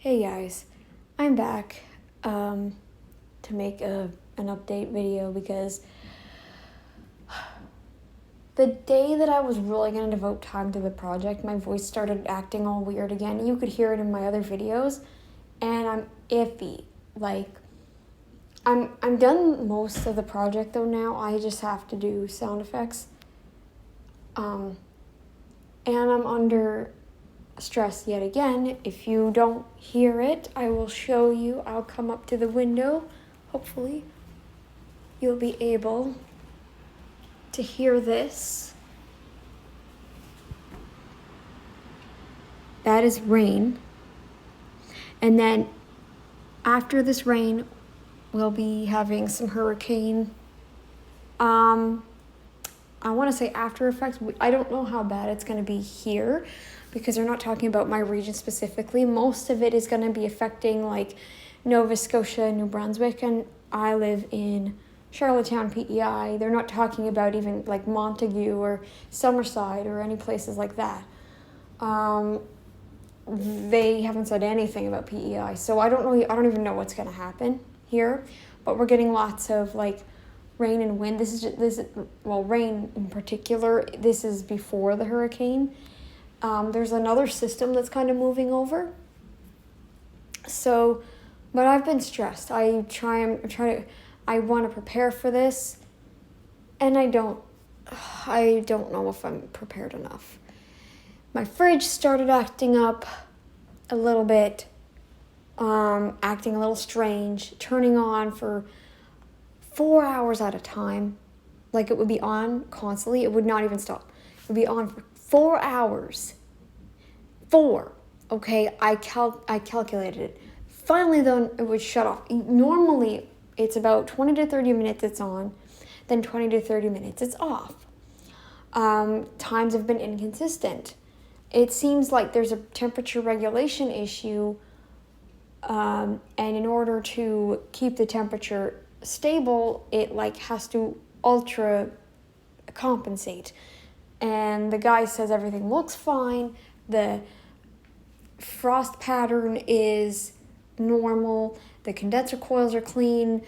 Hey guys, I'm back to make an update video because the day that I was really going to devote time to the project, my voice started acting all weird again. You could hear it in my other videos, and I'm iffy. Like, I'm done most of the project though now. I just have to do sound effects. And I'm under stress yet again. If you don't hear it, I will show you. I'll come up to the window. Hopefully you'll be able to hear this. That is rain. And then after this rain, we'll be having some hurricane. I want to say after effects. I don't know how bad it's going to be here because they're not talking about my region specifically. Most of it is going to be affecting like Nova Scotia and New Brunswick, and I live in Charlottetown, PEI. They're not talking about even like Montague or Summerside or any places like that. They haven't said anything about PEI, so I don't even know what's going to happen here, but we're getting lots of like rain and wind. Rain in particular. This is before the hurricane. There's another system that's kind of moving over. So, but I've been stressed. I want to prepare for this, and I don't know if I'm prepared enough. My fridge started acting up a little bit, acting a little strange, turning on for 4 hours at a time. Like, it would be on constantly. It would not even stop. It would be on for 4 hours. 4. Okay, I calculated it. Finally, though, it would shut off. Normally, it's about 20 to 30 minutes it's on, then 20 to 30 minutes it's off. Times have been inconsistent. It seems like there's a temperature regulation issue, and in order to keep the temperature stable, it like has to ultra compensate. And the guy says everything looks fine. The frost pattern is normal. The condenser coils are clean.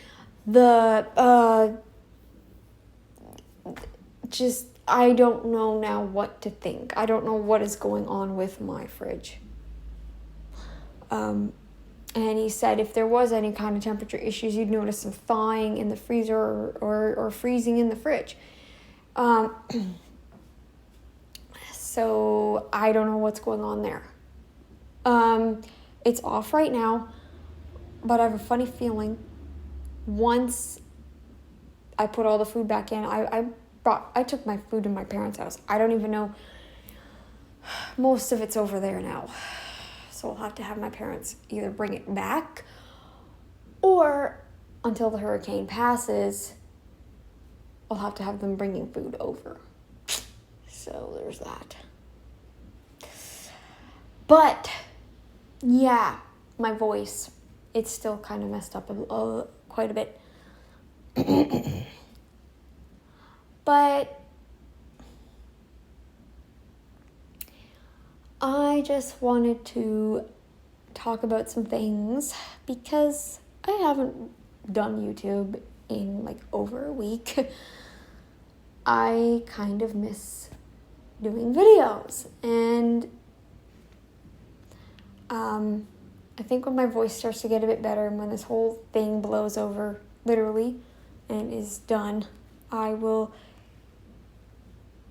I don't know now what to think. I don't know what is going on with my fridge. And he said if there was any kind of temperature issues, you'd notice some thawing in the freezer or freezing in the fridge. So I don't know what's going on there. It's off right now, but I have a funny feeling once I put all the food back in, I took my food to my parents' house. I don't even know. Most of it's over there now. So I'll have to have my parents either bring it back or until the hurricane passes, I'll have to have them bringing food over. So there's that. But yeah, my voice, it's still kind of messed up quite a bit. But I just wanted to talk about some things because I haven't done YouTube in like over a week. I kind of miss doing videos, and I think when my voice starts to get a bit better and when this whole thing blows over literally and is done, I will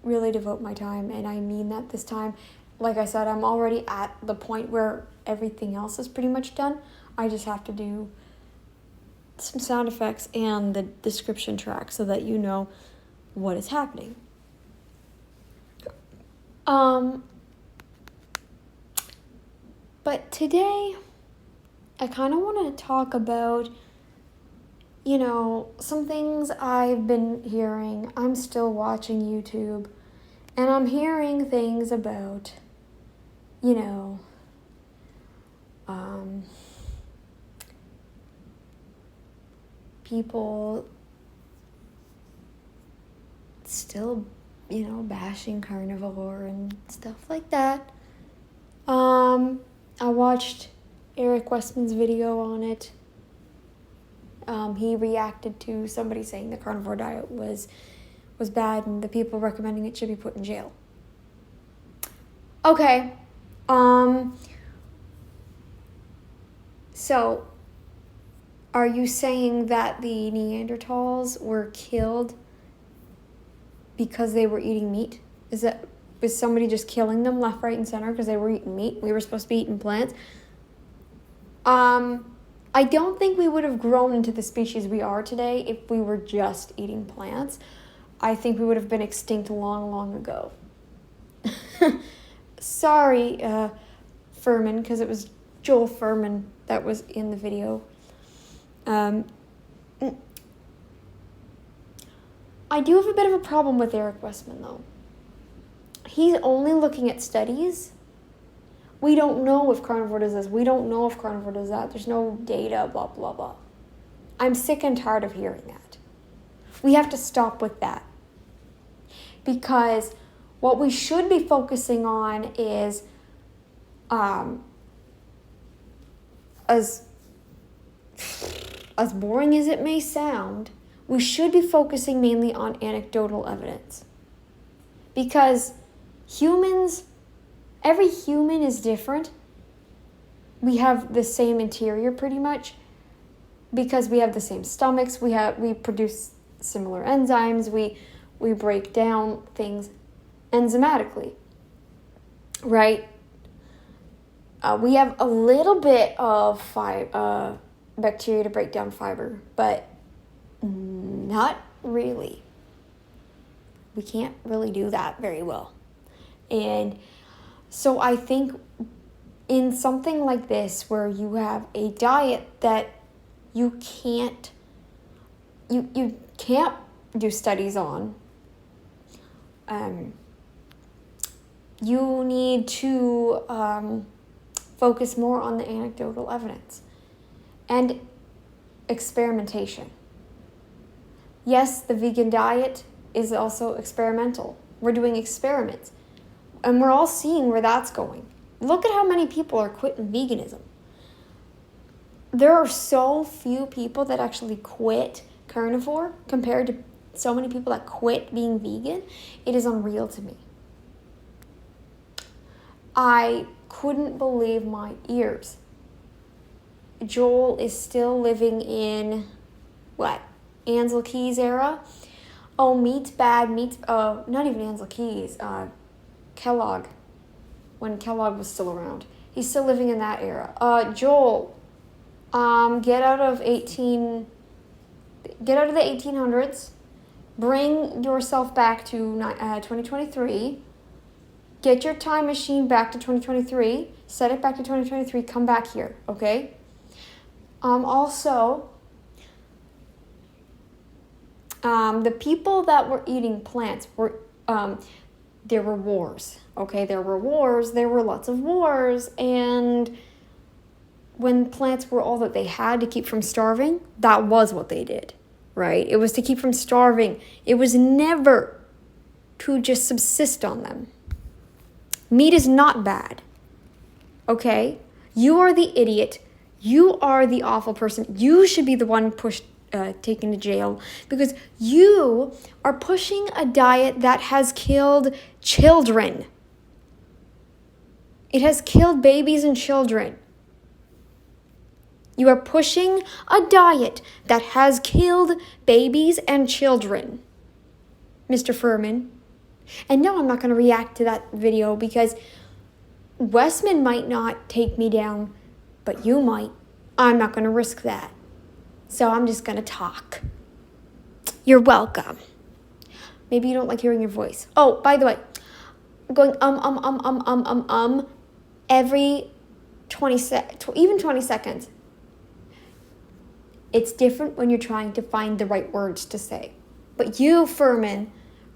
really devote my time, and I mean that this time. Like I said, I'm already at the point where everything else is pretty much done. I just have to do some sound effects and the description track so that you know what is happening. But today, I kind of want to talk about, some things I've been hearing. I'm still watching YouTube, and I'm hearing things about, people still, bashing carnivore and stuff like that. I watched Eric Westman's video on it. He reacted to somebody saying the carnivore diet was bad and the people recommending it should be put in jail. Okay. So, are you saying that the Neanderthals were killed because they were eating meat? Was somebody just killing them left, right, and center because they were eating meat? We were supposed to be eating plants? I don't think we would have grown into the species we are today if we were just eating plants. I think we would have been extinct long, long ago. Sorry, Furman, because it was Joel Furman that was in the video. I do have a bit of a problem with Eric Westman, though. He's only looking at studies. We don't know if carnivore does this. We don't know if carnivore does that. There's no data, blah, blah, blah. I'm sick and tired of hearing that. We have to stop with that. Because what we should be focusing on is, as boring as it may sound, we should be focusing mainly on anecdotal evidence. Because every human is different. We have the same interior pretty much because we have the same stomachs. We produce similar enzymes. We break down things enzymatically, right? We have a little bit of bacteria to break down fiber, but not really. We can't really do that very well. And so I think in something like this where you have a diet that you can't do studies on, you need to focus more on the anecdotal evidence and experimentation. Yes, the vegan diet is also experimental. We're doing experiments. And we're all seeing where that's going. Look at how many people are quitting veganism. There are so few people that actually quit carnivore compared to so many people that quit being vegan. It is unreal to me. I couldn't believe my ears. Joel is still living in, Ansel Keys era? Oh, meat's bad, not even Ansel Keys, Kellogg, when Kellogg was still around. He's still living in that era. Joel, get out of the 1800s, bring yourself back to 2023, get your time machine back to 2023, set it back to 2023, come back here, okay? Also, the people that were eating plants were, there were wars, okay? There were wars, there were lots of wars, and when plants were all that they had to keep from starving, that was what they did, right? It was to keep from starving. It was never to just subsist on them. Meat is not bad, okay? You are the idiot. You are the awful person. You should be the one taken to jail because you are pushing a diet that has killed children. It has killed babies and children. You are pushing a diet that has killed babies and children, Mr. Furman. And no, I'm not going to react to that video because Westman might not take me down, but you might. I'm not going to risk that. So I'm just going to talk. You're welcome. Maybe you don't like hearing your voice. Oh, by the way, I'm going every 20 seconds. It's different when you're trying to find the right words to say. But you, Furman,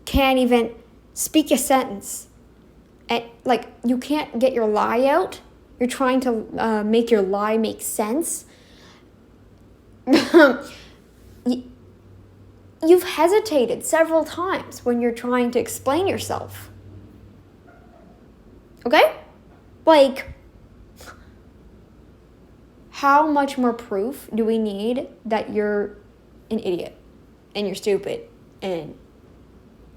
can't even speak a sentence. And, you can't get your lie out. You're trying to make your lie make sense. You've hesitated several times when you're trying to explain yourself. Okay? how much more proof do we need that you're an idiot and you're stupid and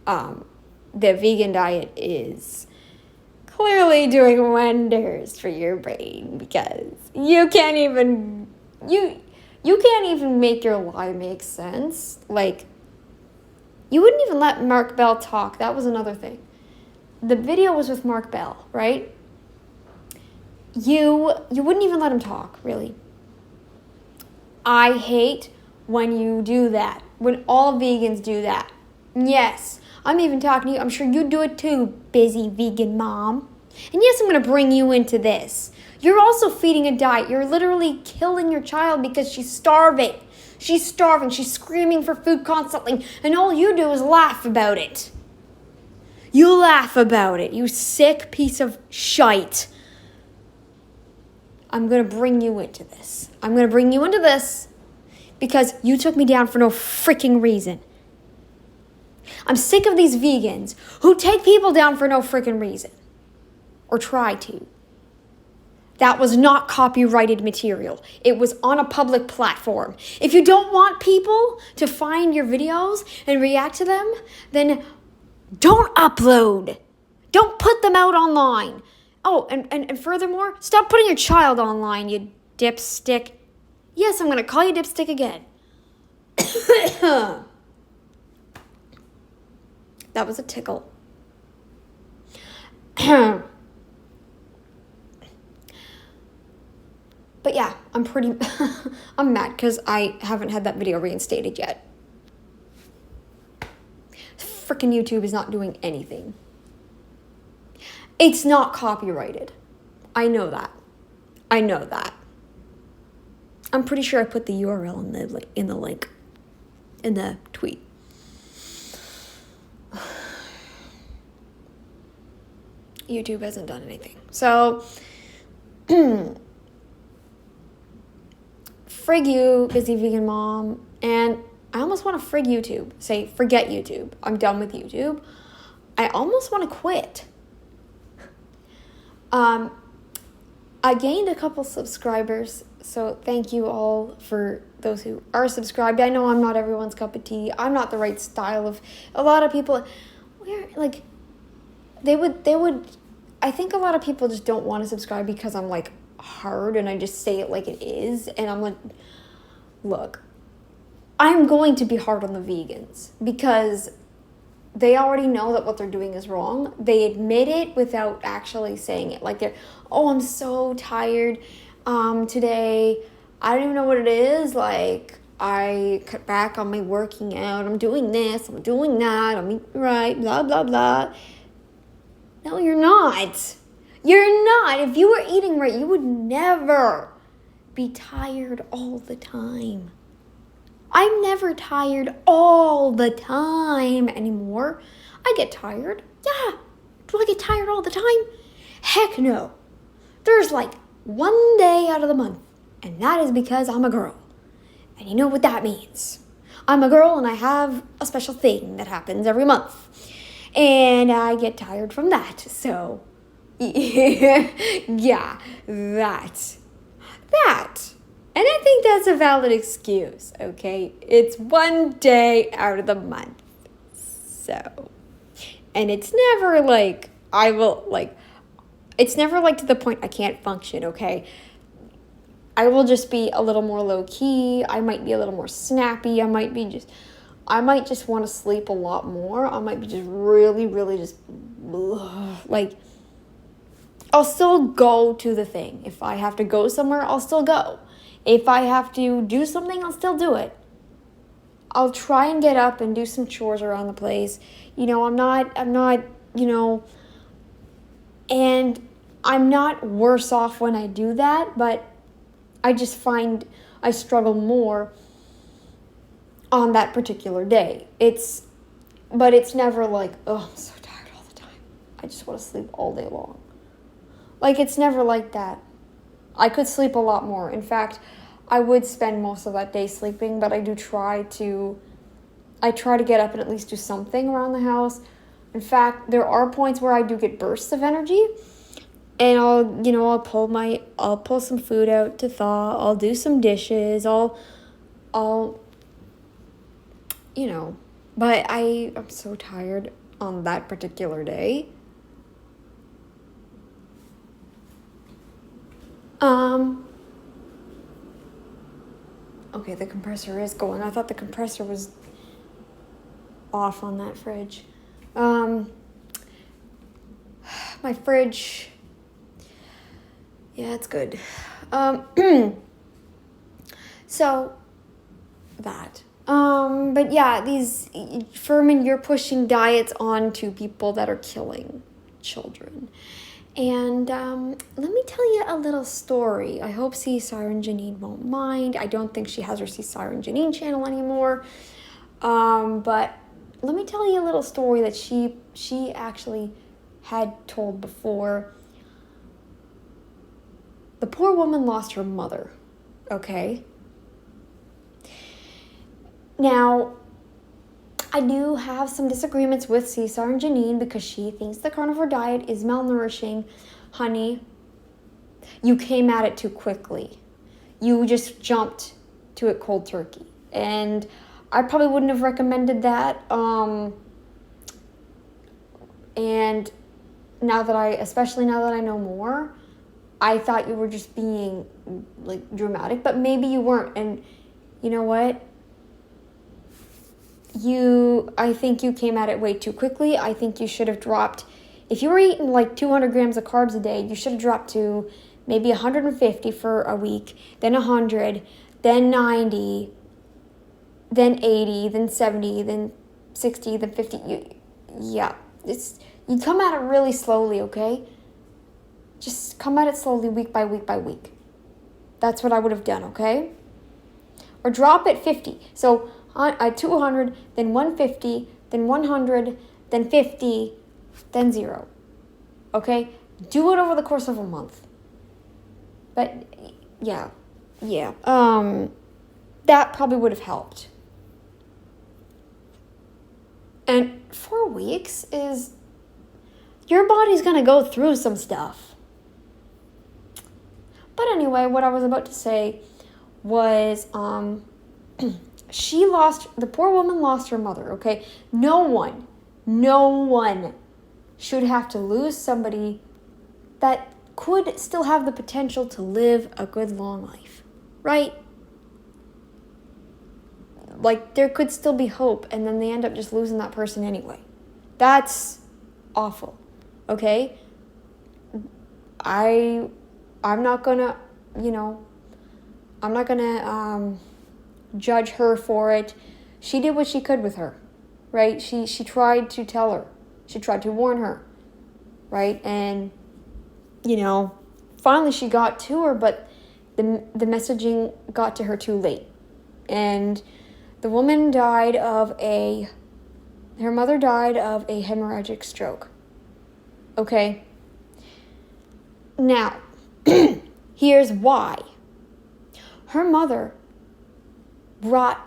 the vegan diet is clearly doing wonders for your brain, because you can't even make your lie make sense. Like, you wouldn't even let Mark Bell talk. That was another thing. The video was with Mark Bell, right? You wouldn't even let him talk, really. I hate when you do that, when all vegans do that. Yes, I'm even talking to you. I'm sure you do it too, busy vegan mom. And yes, I'm going to bring you into this. You're also feeding a diet. You're literally killing your child because she's starving. She's starving. She's screaming for food constantly. And all you do is laugh about it. You laugh about it, you sick piece of shite. I'm going to bring you into this. I'm going to bring you into this because you took me down for no freaking reason. I'm sick of these vegans who take people down for no freaking reason. Or try to. That was not copyrighted material. It was on a public platform. If you don't want people to find your videos and react to them, then don't upload. Don't put them out online. Oh, and furthermore, stop putting your child online, you dipstick. Yes, I'm going to call you dipstick again. That was a tickle. But yeah, I'm mad because I haven't had that video reinstated yet. Frickin' YouTube is not doing anything. It's not copyrighted. I know that. I'm pretty sure I put the URL in the link, in the tweet. YouTube hasn't done anything. So, frig you, busy vegan mom, and I almost want to frig YouTube. Say, forget YouTube. I'm done with YouTube. I almost want to quit. I gained a couple subscribers, so thank you all for those who are subscribed. I know I'm not everyone's cup of tea. I'm not the right style of a lot of people. I think a lot of people just don't want to subscribe because I'm like hard and I just say it like it is, and I'm like, look, I'm going to be hard on the vegans because they already know that what they're doing is wrong. They admit it without actually saying it. Like, I'm so tired today. I don't even know what it is. Like, I cut back on my working out. I'm doing this. I'm doing that. I'm eating right. Blah, blah, blah. No, you're not. You're not. If you were eating right, you would never be tired all the time. I'm never tired all the time anymore. I get tired. Yeah. Do I get tired all the time? Heck no. There's like one day out of the month, and that is because I'm a girl. And you know what that means. I'm a girl and I have a special thing that happens every month. And I get tired from that. So, yeah, that. And I think that's a valid excuse, okay? It's one day out of the month. So, and it's never like, it's never like to the point I can't function, okay? I will just be a little more low key. I might be a little more snappy. I might just want to sleep a lot more. I might be just really, really just, like, I'll still go to the thing. If I have to go somewhere, I'll still go. If I have to do something, I'll still do it. I'll try and get up and do some chores around the place. I'm not, and I'm not worse off when I do that, but I just find I struggle more on that particular day. But it's never like, I'm so tired all the time. I just want to sleep all day long. Like, it's never like that. I could sleep a lot more. In fact, I would spend most of that day sleeping, but I try to get up and at least do something around the house. In fact, there are points where I do get bursts of energy, And I'll pull some food out to thaw. I'll do some dishes. I'll, but I'm so tired on that particular day. Okay, the compressor is going. I thought the compressor was off on that fridge. My fridge, yeah, it's good. So that. But yeah, Furman, you're pushing diets onto people that are killing children. And let me tell you a little story. I hope Sea Siren Janine won't mind. I don't think she has her Sea Siren Janine channel anymore. But let me tell you a little story that she actually had told before. The poor woman lost her mother, okay? Now, I do have some disagreements with Sea Siren Janine because she thinks the carnivore diet is malnourishing. Honey, you came at it too quickly. You just jumped to it cold turkey. And I probably wouldn't have recommended that. And especially now that I know more, I thought you were just being like dramatic, but maybe you weren't. And you know what? I think you came at it way too quickly. I think you should have dropped, if you were eating like 200 grams of carbs a day, you should have dropped to maybe 150 for a week, then 100, then 90, then 80, then 70, then 60, then 50. You come at it really slowly, okay? Just come at it slowly, week by week by week. That's what I would have done, okay? Or drop it 50. So 200, then 150, then 100, then 50, then 0. Okay? Do it over the course of a month. But yeah. That probably would have helped. And 4 weeks is, your body's going to go through some stuff. But anyway, what I was about to say was, the poor woman lost her mother, okay? No one should have to lose somebody that could still have the potential to live a good long life, right? Like, there could still be hope, and then they end up just losing that person anyway. That's awful, okay? I'm not gonna, judge her for it. She did what she could with her, right? She tried to tell her. She tried to warn her, right? And, finally she got to her, but the messaging got to her too late. And the woman her mother died of a hemorrhagic stroke. Okay? Now, here's why. Her mother brought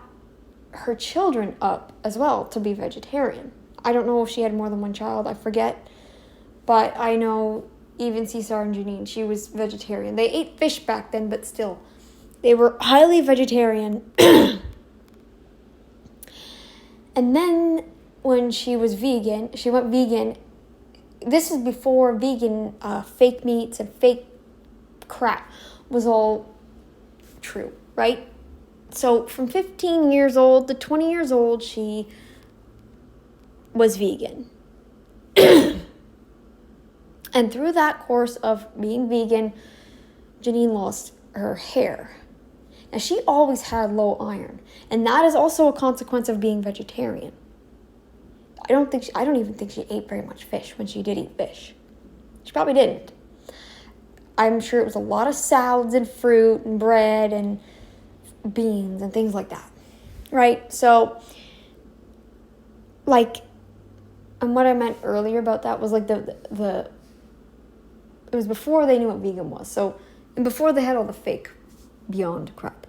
her children up as well to be vegetarian. I don't know if she had more than one child, I forget. But I know even Sea Siren Janine, she was vegetarian. They ate fish back then, but still, they were highly vegetarian. And then when she was vegan, she went vegan. This is before vegan fake meats and fake crap was all true, right? So from 15 years old to 20 years old, she was vegan. And through that course of being vegan, Janine lost her hair. Now, she always had low iron, and that is also a consequence of being vegetarian. I don't even think she ate very much fish when she did eat fish. She probably didn't. I'm sure it was a lot of salads and fruit and bread and beans and things like that, right? So, and what I meant earlier about that was it was before they knew what vegan was. So, and before they had all the fake Beyond crap.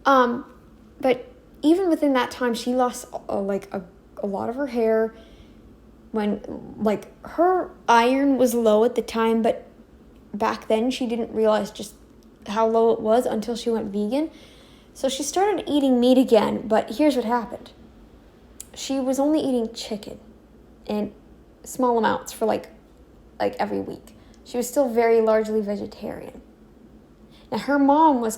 But even within that time, she lost a lot of her hair when her iron was low at the time, but back then she didn't realize just how low it was until she went vegan. So she started eating meat again, but here's what happened. She was only eating chicken in small amounts for like every week. She was still very largely vegetarian. Now her mom was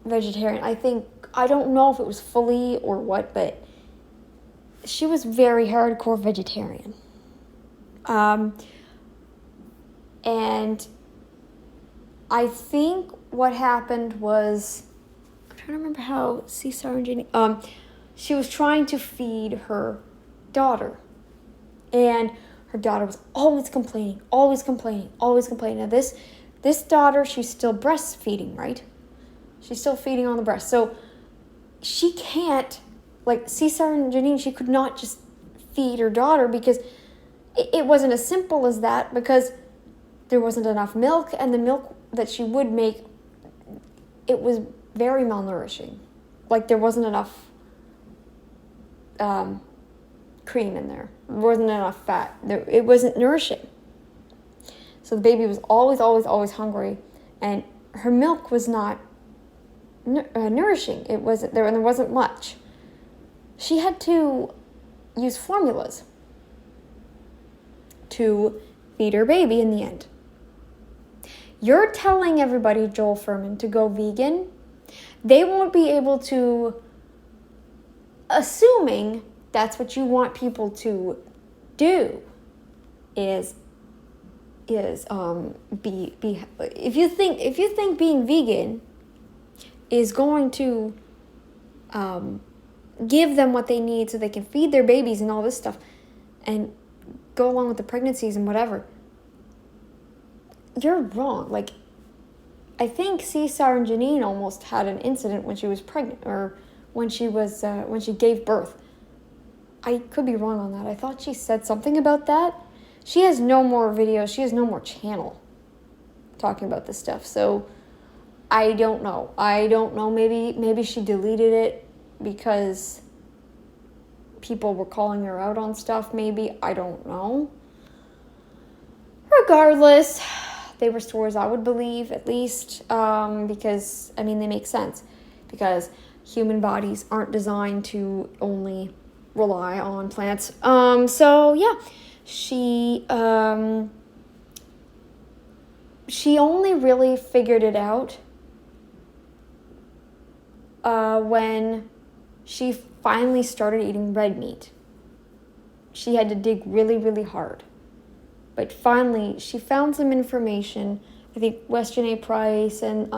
vegetarian. I don't know if it was fully or what, but she was very hardcore vegetarian. And I think what happened was, I'm trying to remember how Cesar and Jenny, she was trying to feed her daughter. And her daughter was always complaining. Now this daughter, she's still breastfeeding, right? She's still feeding on the breast. So she can't, like Cesar and Janine, she could not just feed her daughter because it wasn't as simple as that, because there wasn't enough milk, and the milk that she would make, it was very malnourishing. Like there wasn't enough cream in there. There wasn't enough fat. It wasn't nourishing. So the baby was always hungry, and her milk was not nourishing. It wasn't there, and there wasn't much. She had to use formulas to feed her baby in the end. You're telling everybody, Joel Furman, to go vegan. They won't be able to, assuming that's what you want people to do, is be if you think being vegan is going to give them what they need so they can feed their babies and all this stuff and go along with the pregnancies and whatever, you're wrong. Like, I think Cesar and Janine almost had an incident when she was pregnant, or when she gave birth. I could be wrong on that. I thought she said something about that. She has no more videos. She has no more channel talking about this stuff. So I don't know. Maybe she deleted it because people were calling her out on stuff. Maybe. I don't know. Regardless, they were stories I would believe, at least, because, they make sense. Because human bodies aren't designed to only rely on plants. So, yeah. She only really figured it out when she finally started eating red meat. She had to dig really, really hard. But finally, she found some information. I think Weston A. Price and,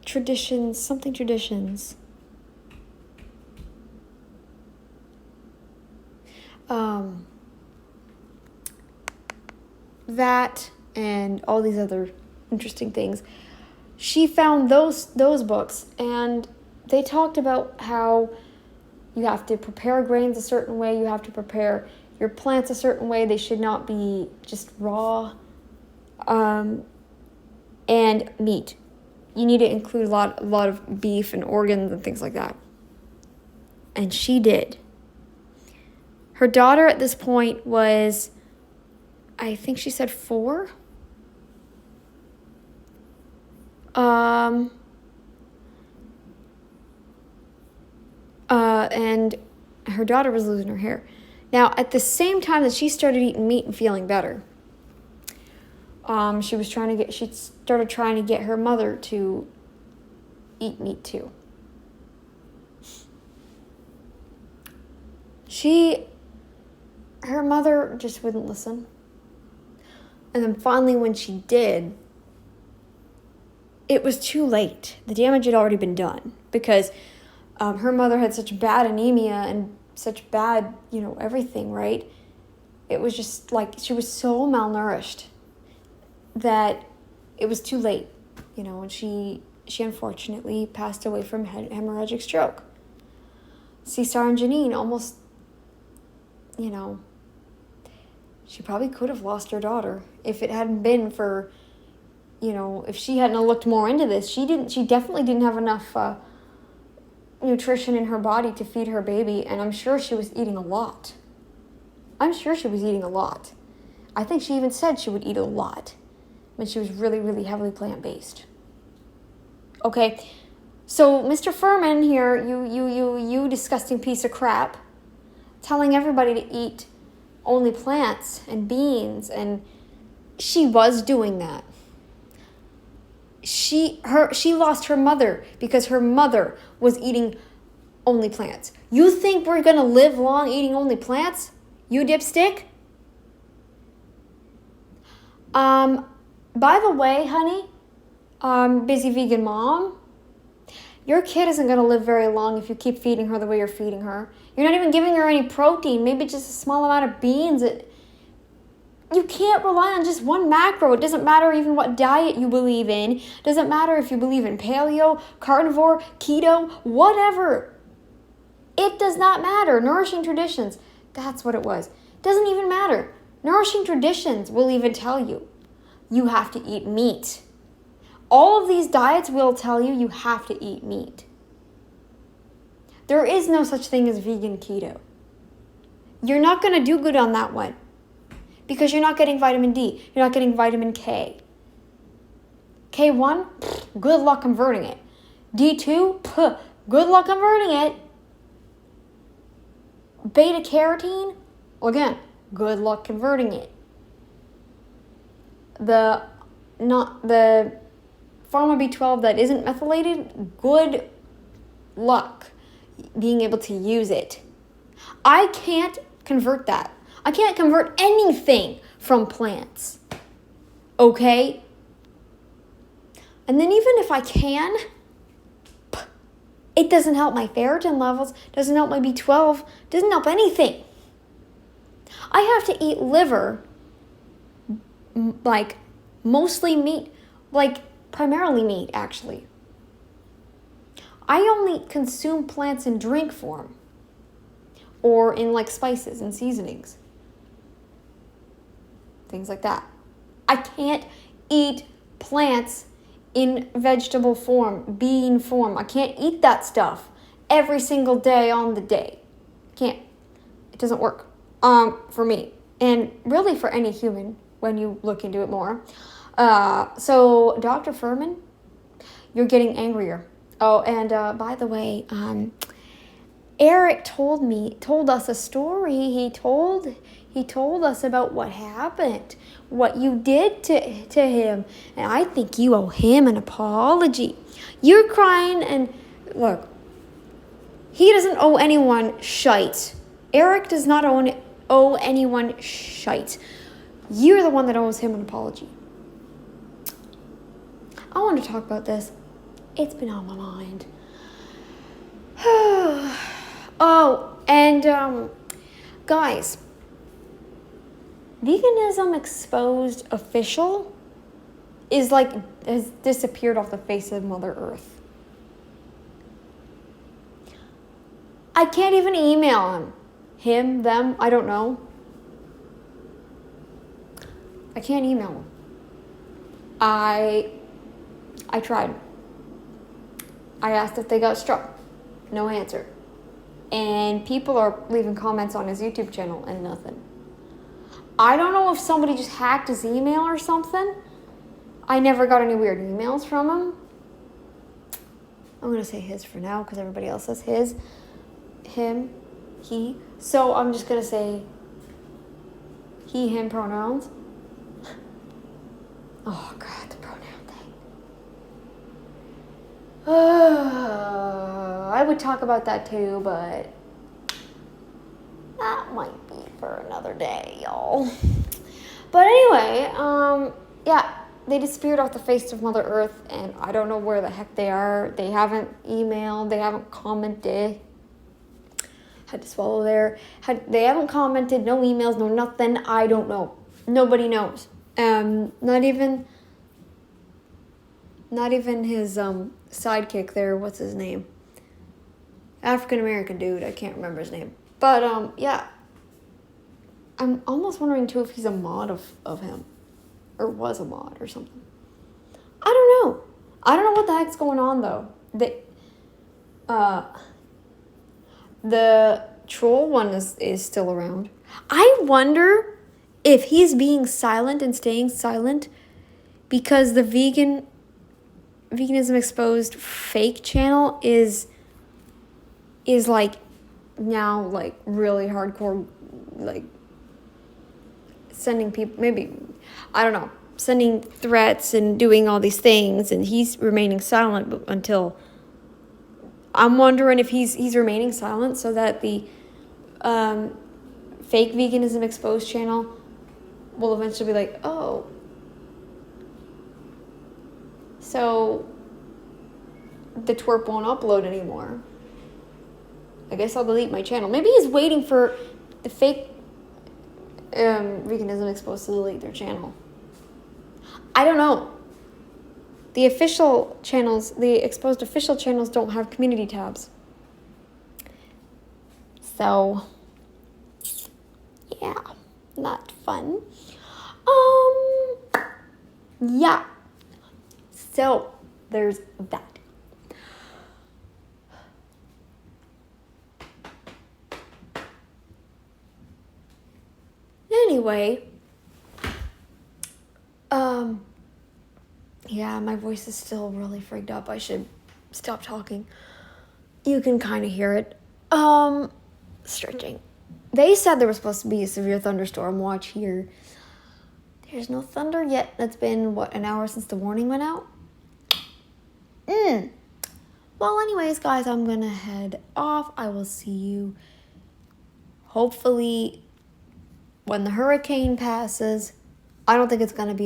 Traditions. That and all these other interesting things. She found those books, and they talked about how you have to prepare grains a certain way, you have to prepare your plants a certain way, they should not be just raw, and meat. You need to include a lot of beef and organs and things like that. And she did. Her daughter at this point was, I think she said 4. And her daughter was losing her hair. Now, at the same time that she started eating meat and feeling better, she started trying to get her mother to eat meat too. Her mother just wouldn't listen. And then finally when she did, it was too late. The damage had already been done, because her mother had such bad anemia and such bad, everything, right? It was just like she was so malnourished that it was too late, and she unfortunately passed away from hemorrhagic stroke. Cesar and Janine almost, she probably could have lost her daughter if it hadn't been for, if she hadn't looked more into this. She definitely didn't have enough nutrition in her body to feed her baby, and I'm sure she was eating a lot. I'm sure she was eating a lot. I think she even said she would eat a lot when she was really, really heavily plant-based. Okay, so Mr. Furman here, you disgusting piece of crap, telling everybody to eat only plants and beans, and she was doing that. She lost her mother because her mother was eating only plants. You think we're gonna live long eating only plants? You dipstick? By the way, honey, busy vegan mom, your kid isn't gonna live very long if you keep feeding her the way you're feeding her. You're not even giving her any protein, maybe just a small amount of beans. You can't rely on just one macro. It doesn't matter even what diet you believe in. It doesn't matter if you believe in paleo, carnivore, keto, whatever. It does not matter. Nourishing Traditions, that's what it was. Doesn't even matter. Nourishing Traditions will even tell you, you have to eat meat. All of these diets will tell you you have to eat meat. There is no such thing as vegan keto. You're not going to do good on that one because you're not getting vitamin D. You're not getting vitamin K. K1, good luck converting it. D2, good luck converting it. Beta carotene, again, good luck converting it. The Pharma B12 that isn't methylated, good luck being able to use it. I can't convert that. I can't convert anything from plants. Okay? And then even if I can, it doesn't help my ferritin levels, doesn't help my B12, doesn't help anything. I have to eat liver, like mostly meat, like primarily meat actually. I only consume plants in drink form or in like spices and seasonings. Things like that. I can't eat plants in vegetable form, bean form. I can't eat that stuff every single day on the day. Can't. It doesn't work for me. And really for any human when you look into it more. So Dr. Furman, you're getting angrier. Oh, and by the way, Eric told us a story. He told us about what happened, what you did to him, and I think you owe him an apology. You're crying, and look, he doesn't owe anyone shite. Eric does not owe anyone shite. You're the one that owes him an apology. I want to talk about this. It's been on my mind. Oh, and guys, Veganism Exposed Official has disappeared off the face of Mother Earth. I can't even email him. Him, them, I don't know. I can't email him. I tried. I asked if they got struck. No answer. And people are leaving comments on his YouTube channel and nothing. I don't know if somebody just hacked his email or something. I never got any weird emails from him. I'm going to say his for now because everybody else says his, him, he. So I'm just going to say he, him pronouns. Oh, God, the pronoun thing. I would talk about that too, but that might be for another day, y'all. But anyway, yeah, they disappeared off the face of Mother Earth, and I don't know where the heck they are. They haven't emailed, they haven't commented. Had to swallow there. They haven't commented, no emails, no nothing. I don't know. Nobody knows. Not even his sidekick there. What's his name? African American dude. I can't remember his name. But yeah. I'm almost wondering too if he's a mod of him, or was a mod or something. I don't know. I don't know what the heck's going on though. The troll one is still around. I wonder if he's being silent and staying silent because the veganism exposed fake channel is like now like really hardcore, like sending people, maybe, I don't know, sending threats and doing all these things, and he's remaining silent until, I'm wondering if he's remaining silent so that the fake veganism exposed channel will eventually be like, oh, so the twerp won't upload anymore. I guess I'll delete my channel. Maybe he's waiting for the fake veganism exposed to delete their channel. I don't know. The official channels, the exposed official channels don't have community tabs. So, yeah, not fun. Yeah. So, there's that. Anyway, yeah, my voice is still really freaked up. I should stop talking. You can kind of hear it. Stretching. They said there was supposed to be a severe thunderstorm watch here. There's no thunder yet. It's been, an hour since the warning went out? Well, anyways, guys, I'm gonna head off. I will see you hopefully when the hurricane passes. I don't think it's gonna be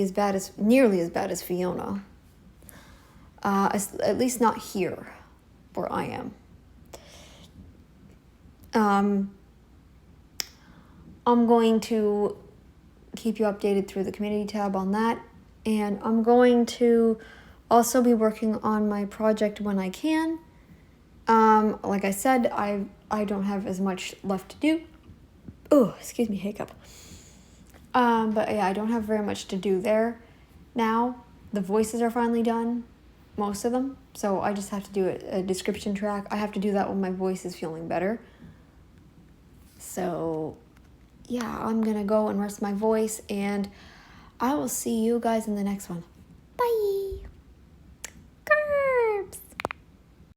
nearly as bad as Fiona. At least not here, where I am. I'm going to keep you updated through the community tab on that, and I'm going to also be working on my project when I can. Like I said, I don't have as much left to do. Oh, excuse me, hiccup. But yeah, I don't have very much to do there now. The voices are finally done, most of them. So I just have to do a description track. I have to do that when my voice is feeling better. So yeah, I'm gonna go and rest my voice, and I will see you guys in the next one.